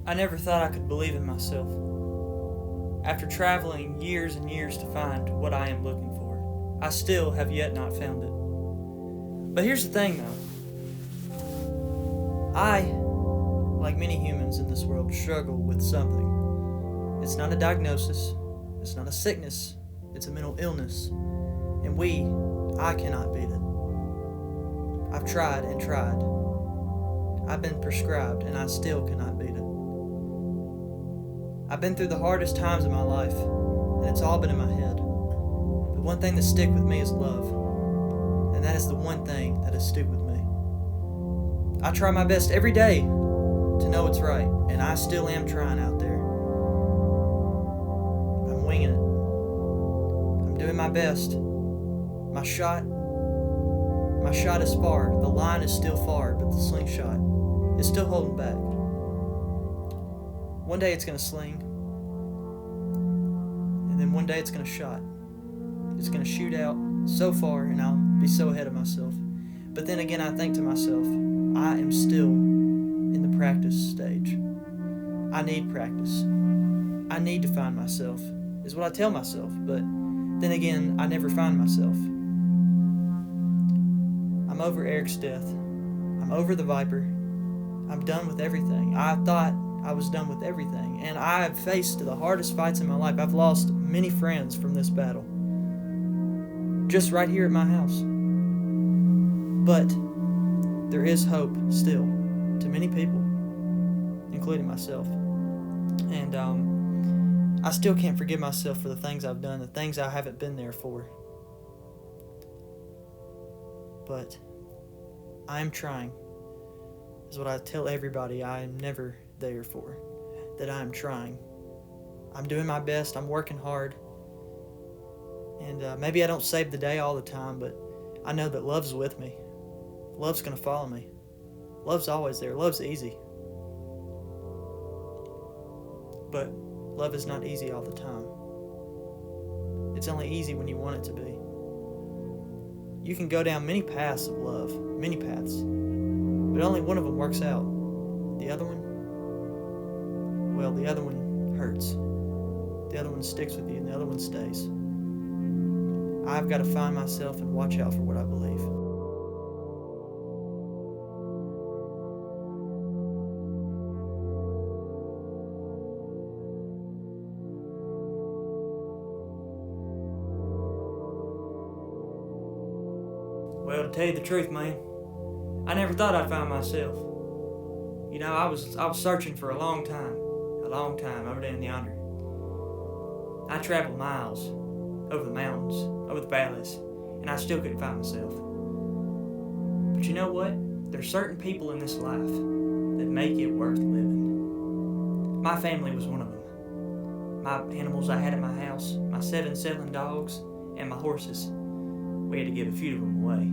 I never thought I could believe in myself. After traveling years and years to find what I am looking for, I still have yet not found it. But here's the thing though. I, like many humans in this world, struggle with something. It's not a diagnosis, it's not a sickness, it's a mental illness. And I cannot beat it. I've tried and tried. I've been prescribed and I still cannot beat it. I've been through the hardest times of my life, and it's all been in my head. The one thing that sticks with me is love, and that is the one thing that has stuck with me. I try my best every day to know what's right, and I still am trying out there. I'm winging it. I'm doing my best. My shot is far. The line is still far, but the slingshot is still holding back. One day it's going to sling, and then one day it's going to shot. It's going to shoot out so far, and I'll be so ahead of myself. But then again, I think to myself, I am still in the practice stage. I need practice. I need to find myself, is what I tell myself, but then again, I never find myself. I'm over Eric's death. I'm over the Viper. I'm done with everything. I thought I was done with everything, and I have faced the hardest fights in my life. I've lost many friends from this battle, just right here at my house. But there is hope still to many people, including myself. And I still can't forgive myself for the things I've done, the things I haven't been there for. But I am trying, is what I tell everybody I am never there for, that I am trying. I'm doing my best, I'm working hard, and maybe I don't save the day all the time, but I know that love's with me. Love's going to follow me. Love's always there. Love's easy. But love is not easy all the time. It's only easy when you want it to be. You can go down many paths of love, many paths, but only one of them works out. The other one, well, the other one hurts. The other one sticks with you, and the other one stays. I've got to find myself and watch out for what I believe. Well, to tell you the truth, man, I never thought I'd find myself. You know, I was searching for a long time over down yonder. I traveled miles over the mountains, over the valleys, and I still couldn't find myself. But you know what? There's certain people in this life that make it worth living. My family was one of them. My animals I had in my house, my 7 selling dogs, and my horses. We had to give a few of them away,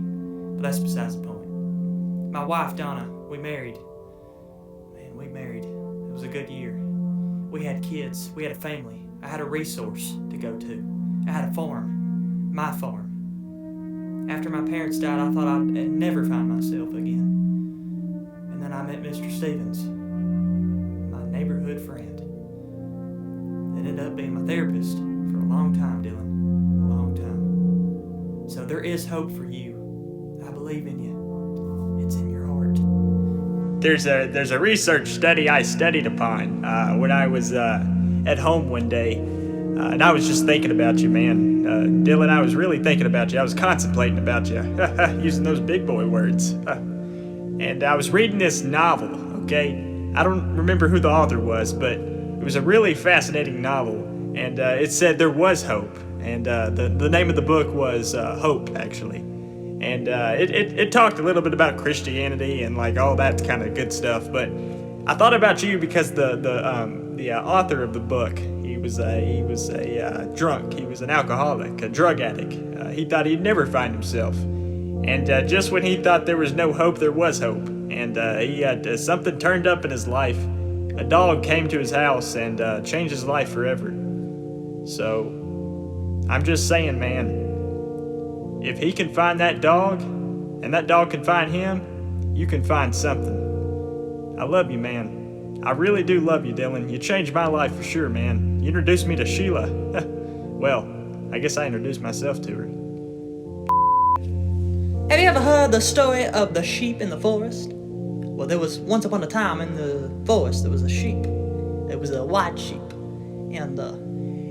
but that's besides the point. My wife, Donna, we married. Man, we married. It was a good year. We had kids. We had a family. I had a resource to go to. I had a farm. My farm. After my parents died, I thought I'd never find myself again. And then I met Mr. Stevens, my neighborhood friend. That ended up being my therapist for a long time, Dylan. A long time. So there is hope for you. I believe in you. It's in your heart. There's a research study I studied upon when I was at home one day, and I was just thinking about you, man. Dylan, I was really thinking about you. I was contemplating about you, using those big boy words. And I was reading this novel, okay? I don't remember who the author was, but it was a really fascinating novel, and it said there was hope. And the name of the book was Hope, actually. And it talked a little bit about Christianity and like all that kind of good stuff. But I thought about you because the author of the book, he was a drunk. He was an alcoholic, a drug addict. He thought he'd never find himself. And just when he thought there was no hope, there was hope. And he had something turned up in his life. A dog came to his house and changed his life forever. So I'm just saying, man, if he can find that dog, and that dog can find him, you can find something. I love you, man. I really do love you, Dylan. You changed my life for sure, man. You introduced me to Sheila. Well, I guess I introduced myself to her. Have you ever heard the story of the sheep in the forest? Well, there was once upon a time in the forest there was a sheep. It was a white sheep. And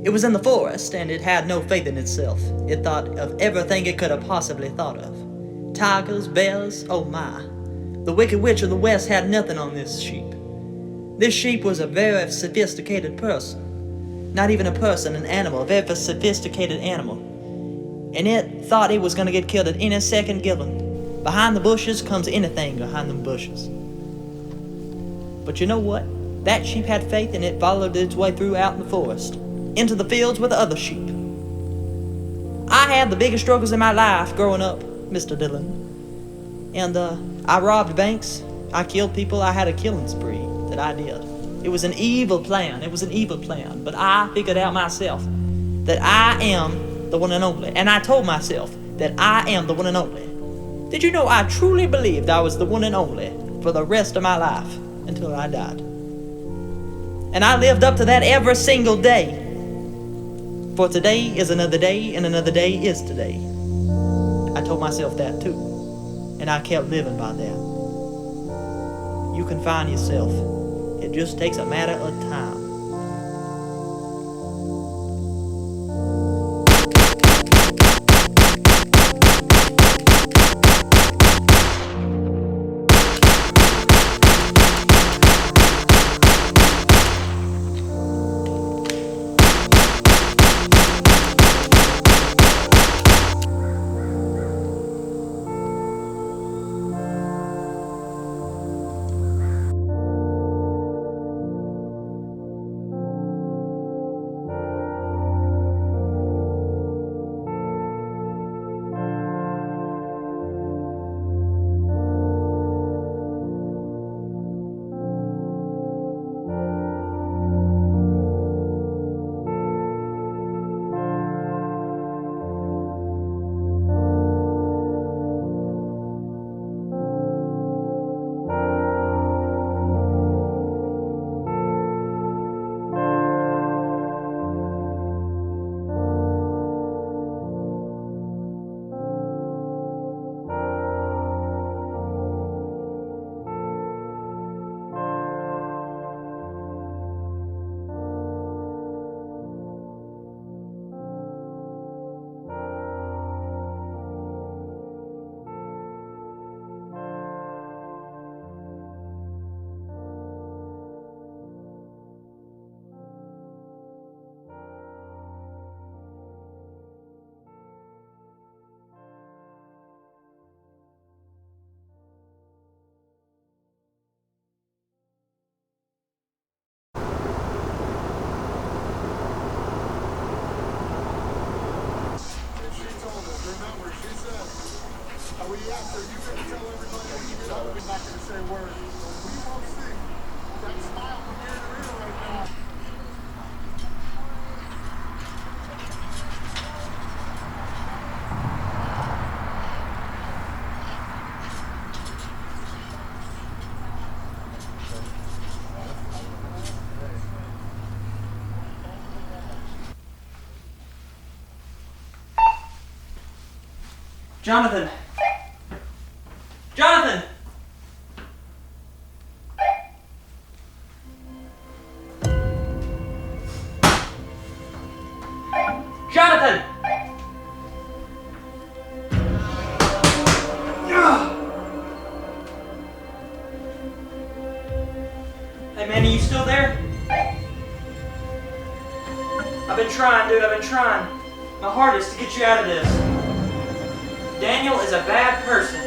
it was in the forest, and it had no faith in itself. It thought of everything it could have possibly thought of. Tigers, bears, oh my. The Wicked Witch of the West had nothing on this sheep. This sheep was a very sophisticated person. Not even a person, an animal, a very sophisticated animal. And it thought it was gonna get killed at any second given. Behind the bushes comes anything behind them bushes. But you know what? That sheep had faith, and it followed its way through out in the forest, into the fields with the other sheep. I had the biggest struggles in my life growing up, Mr. Dillon. And I robbed banks, I killed people, I had a killing spree that I did. It was an evil plan, but I figured out myself that I am the one and only. And I told myself that I am the one and only. Did you know I truly believed I was the one and only for the rest of my life until I died? And I lived up to that every single day. For today is another day, and another day is today. I told myself that too. And I kept living by that. You can find yourself. It just takes a matter of time. Jonathan! Jonathan! Jonathan! Hey man, are you still there? I've been trying, dude, I've been trying my hardest to get you out of this. Daniel is a bad person.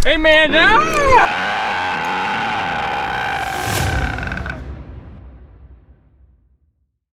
Hey man, ah!